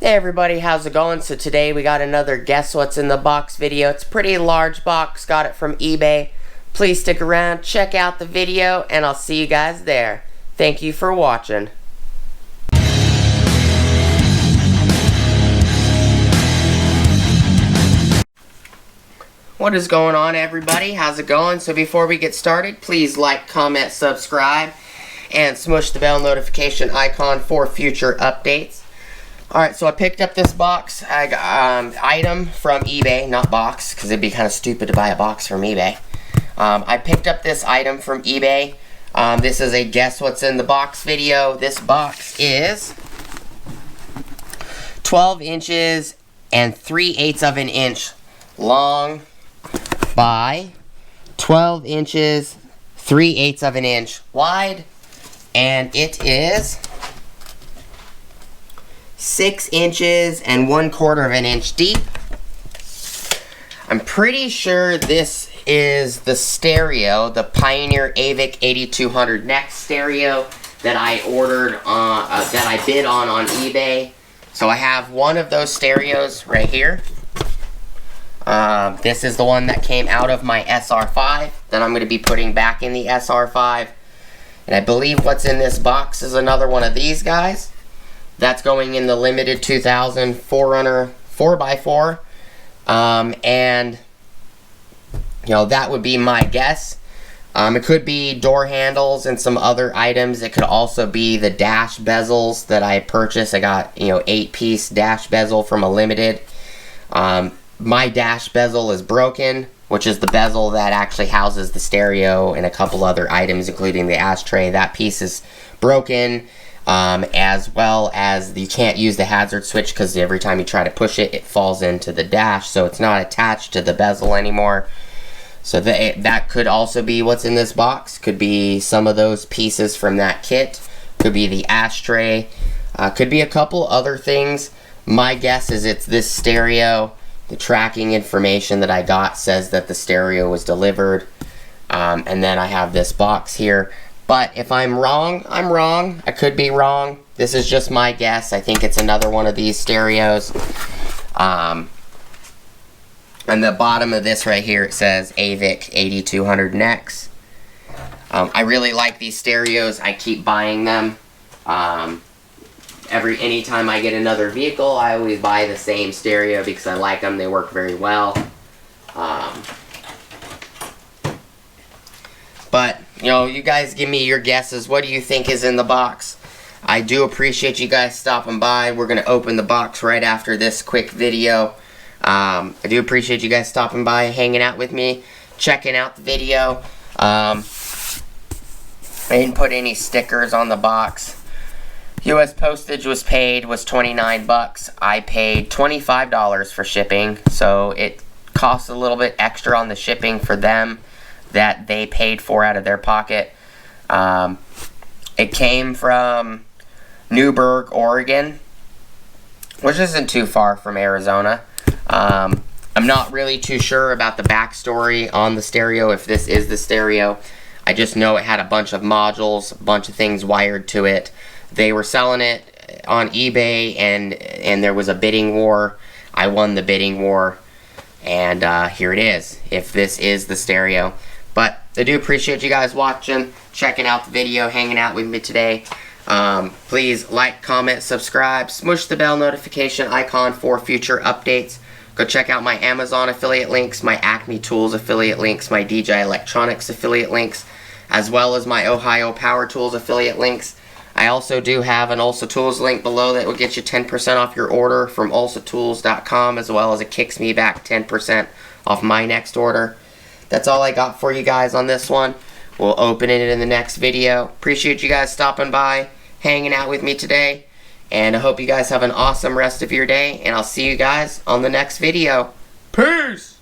Hey everybody, how's it going? So today we got another Guess What's in the Box video. It's a pretty large box, got it from eBay. Please stick around, check out the video, and I'll see you guys there. Thank you for watching. What is going on, everybody? How's it going? So before we get started, please like, comment, subscribe, and smush the bell notification icon for future updates. Alright, so I picked up this box, item from eBay, not box, because it'd be kind of stupid to buy a box from eBay. I picked up this item from eBay. This is a Guess What's in the Box video. This box is 12 inches and 3/8 of an inch long by 12 inches, 3/8 of an inch wide, and it is 6 inches and 1/4 of an inch deep. I'm pretty sure this is the stereo, the Pioneer Mavic 8200 NEX stereo that I ordered on, that I bid on eBay. So I have one of those stereos right here. This is the one that came out of my SR5 that I'm going to be putting back in the SR5. And I believe what's in this box is another one of these guys. That's going in the limited 2000 4Runner 4x4. And, you know, that would be my guess. It could be door handles and some other items. It could also be the dash bezels that I purchased. I got, 8-piece dash bezel from a limited. My dash bezel is broken, which is the bezel that actually houses the stereo and a couple other items, including the ashtray. That piece is broken. As well as you can't use the hazard switch because every time you try to push it, it falls into the dash, so it's not attached to the bezel anymore. So that could also be what's in this box. Could be some of those pieces from that kit. Could be the ashtray. Could be a couple other things. My guess is it's this stereo. The tracking information that I got says that the stereo was delivered. And then I have this box here. But if I'm wrong, I'm wrong. I could be wrong. This is just my guess. I think it's another one of these stereos. And the bottom of this right here, it says Mavic 8200 NEX. I really like these stereos. I keep buying them. Anytime I get another vehicle, I always buy the same stereo because I like them. They work very well. But, you guys give me your guesses. What do you think is in the box? I do appreciate you guys stopping by. We're going to open the box right after this quick video. I do appreciate you guys stopping by, hanging out with me, checking out the video. I didn't put any stickers on the box. US postage was paid, was 29 bucks. I paid $25 for shipping, so it costs a little bit extra on the shipping for them that they paid for out of their pocket. It came from Newberg, Oregon, which isn't too far from Arizona. I'm not really too sure about the backstory on the stereo, if this is the stereo. I just know it had a bunch of modules, a bunch of things wired to it. They were selling it on eBay, and there was a bidding war. I won the bidding war, and here it is, if this is the stereo. But I do appreciate you guys watching, checking out the video, hanging out with me today. Please like, comment, subscribe, smush the bell notification icon for future updates. Go check out my Amazon affiliate links, my Acme Tools affiliate links, my DJI Electronics affiliate links, as well as my Ohio Power Tools affiliate links. I also do have an Ulsa Tools link below that will get you 10% off your order from ulsatools.com, as well as it kicks me back 10% off my next order. That's all I got for you guys on this one. We'll open it in the next video. Appreciate you guys stopping by, hanging out with me today. And I hope you guys have an awesome rest of your day. And I'll see you guys on the next video. Peace!